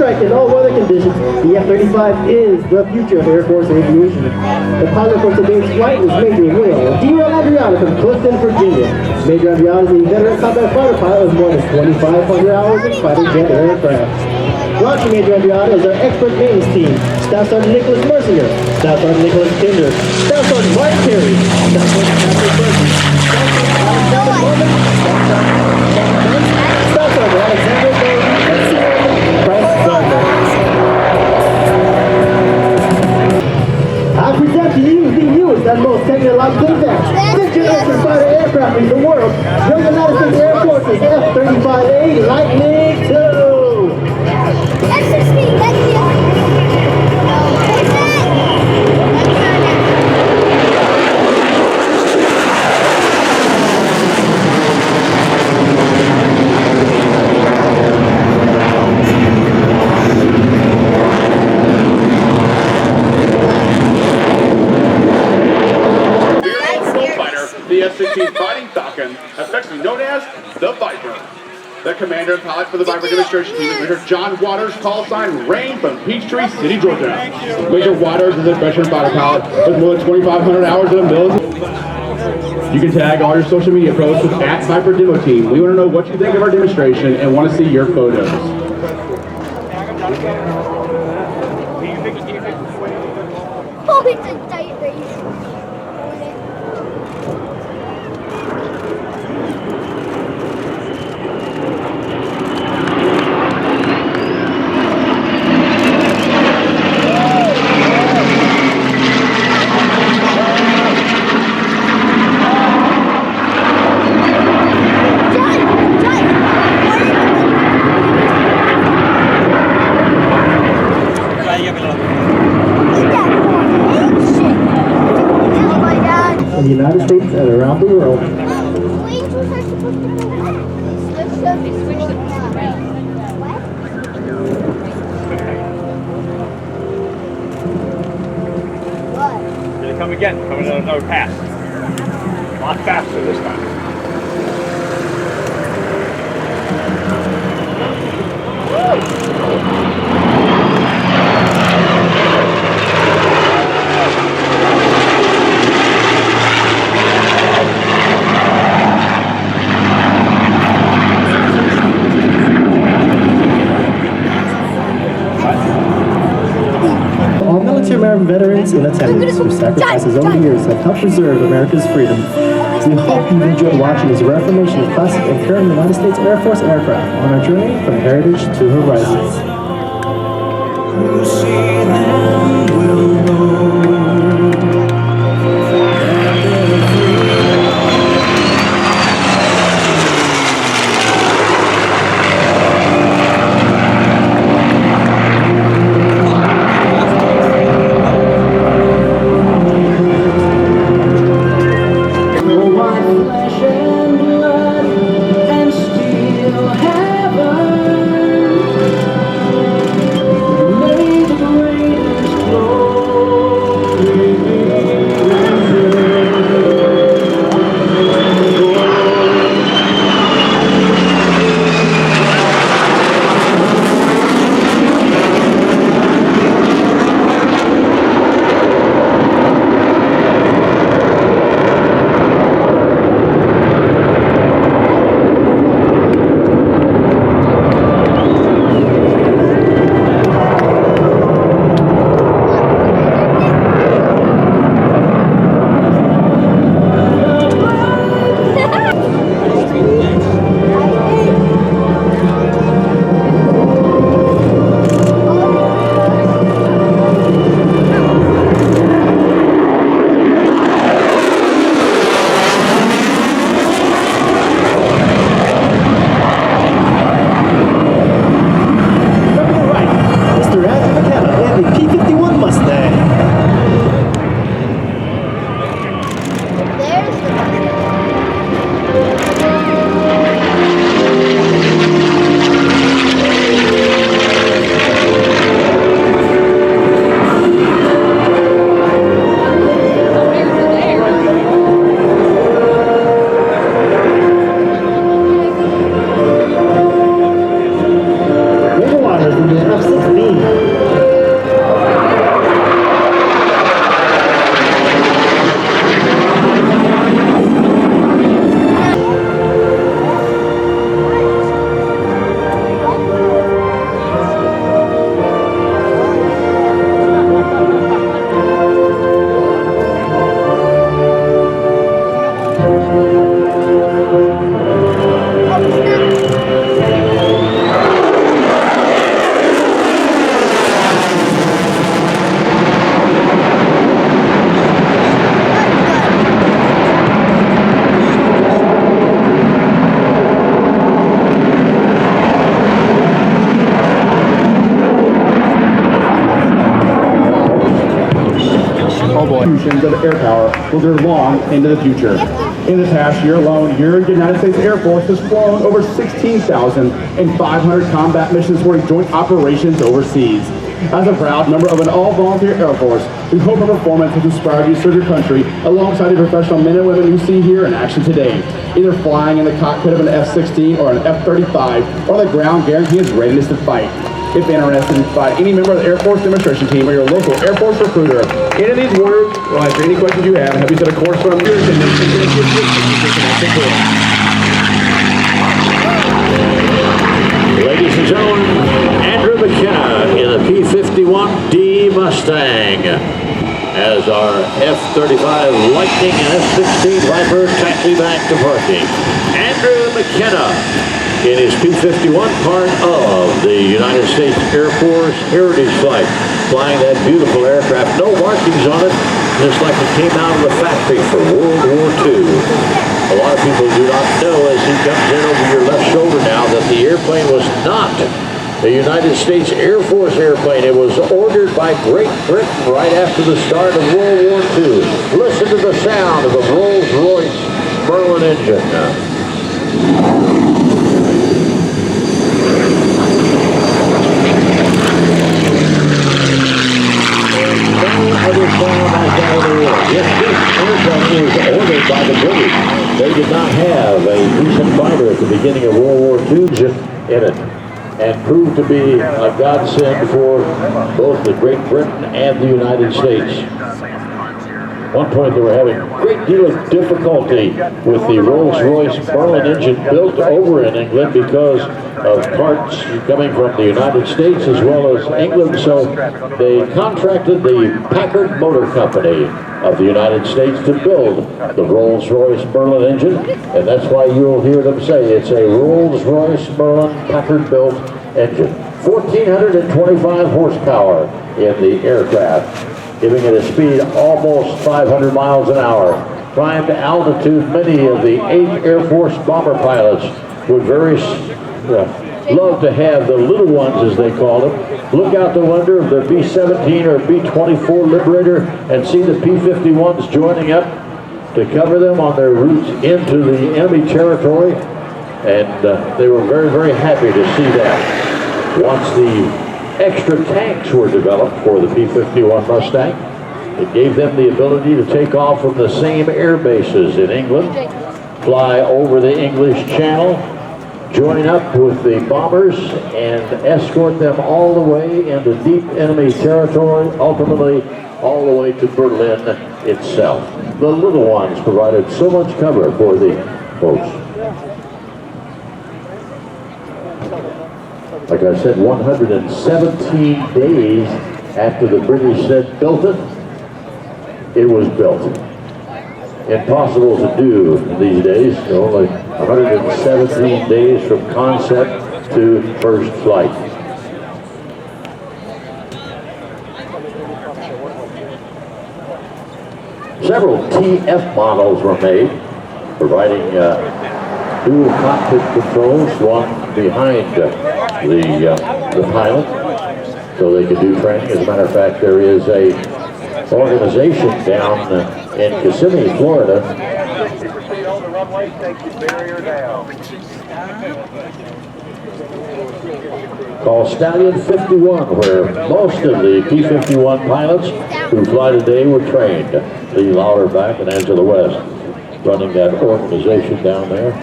strike in all weather conditions, the F-35 is the future of Air Force aviation. The pilot for today's flight is Major Andrew McKenna from Clifton, Virginia. Major Andrew is a veteran combat fighter pilot with more than 2,500 hours in fighter jet aircraft. Launching Major Andrew is our expert maintenance team. Staff Sergeant Nicholas Mercier, Staff Sergeant Nicholas Kinder, Staff Sergeant Mike Terry, Staff Sergeant Patrick Burton, Staff Sergeant Alexander Bowman, Staff Sergeant Alexander Bowman, and Senior Bryce Gardner. I present to you the newest and most technologically advanced fifth-generation fighter aircraft in the world, the United States Air Force's F-35A Lightning II. F-16, that's the the F-16 Fighting Falcon, affectionately known as the Viper. The commander and pilot for the Viper demonstration team is Major John Waters, call sign Rain from Peachtree City, Georgia. Major Waters is a veteran fighter pilot with more than 2,500 hours in the military. You can tag all your social media posts with @Viper Demo Team. We want to know what you think of our demonstration and want to see your photos. Oh, it's a tight race. In the United States and around the world. Here they come again, coming on another pass. A lot faster this time. American veterans in attendance whose sacrifices over the years have helped preserve America's freedom. We hope you've enjoyed watching this reaffirmation of classic and current United States Air Force aircraft on our journey from heritage to horizons. May the contributions of air power will endure long into the future. In the past year alone, your United States Air Force has flown over 16,500 combat missions for joint operations overseas. As a proud member of an all-volunteer Air Force, we hope our performance has inspired you to serve your country alongside the professional men and women you see here in action today, either flying in the cockpit of an F-16 or an F-35 or the ground guaranteeing his readiness to fight. If interested in find any member of the Air Force demonstration team or your local Air Force recruiter, any of these warriors will answer any questions you have and help you set a course from your attendance. Ladies and gentlemen, Andrew McKenna in the P-51D Mustang as our F-35 Lightning and F-16 Viper taxi back to parking. Andrew McKenna in his P-51, part of the United States Air Force Heritage Flight, flying that beautiful aircraft. No markings on it, just like it came out of the factory for World War II. A lot of people do not know as he comes in over your left shoulder now that the airplane was not a United States Air Force airplane. It was ordered by Great Britain right after the start of World War II. Listen to the sound of a Rolls-Royce Merlin engine. Yes, this airplane was ordered by the British. They did not have a decent fighter at the beginning of World War II in it, and proved to be a godsend for both the Great Britain and the United States. At one point they were having a great deal of difficulty with the Rolls-Royce Merlin engine built over in England because of parts coming from the United States as well as England, so they contracted the Packard Motor Company of the United States to build the Rolls-Royce Merlin engine, and that's why you'll hear them say it's a Rolls-Royce Merlin Packard-built engine. 1,425 horsepower in the aircraft, giving it a speed almost 500 miles an hour. Climbed to altitude, many of the 8 Air Force bomber pilots would very love to have the little ones, as they call them, look out the window of the B-17 or B-24 Liberator and see the P-51s joining up to cover them on their routes into the enemy territory, and they were very, very happy to see that. Once the extra tanks were developed for the P-51 Mustang, it gave them the ability to take off from the same air bases in England, fly over the English Channel, join up with the bombers, and escort them all the way into deep enemy territory, ultimately all the way to Berlin itself. The little ones provided so much cover for the folks. Like I said, 117 days after the British said built it, it was built. Impossible to do these days, only 117 days from concept to first flight. Several TF models were made, providing dual cockpit controls, one behind the pilot, so they could do training. As a matter of fact, there is a organization down in Kissimmee, Florida, called Stallion 51, where most of the P-51 pilots who fly today were trained. Lee Lauterbach and Angela West running that organization down there.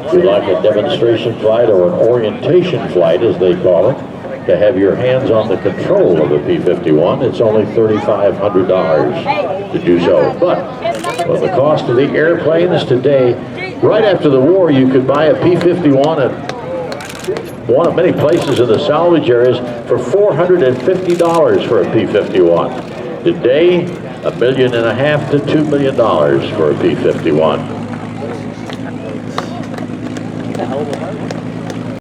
If you'd like a demonstration flight or an orientation flight, as they call it, to have your hands on the control of the P-51, it's only $3,500 to do so. But well, the cost of the airplanes today, right after the war, you could buy a P-51 at one of many places in the salvage areas for $450 for a P-51. Today, $1.5 million to $2 million for a P-51.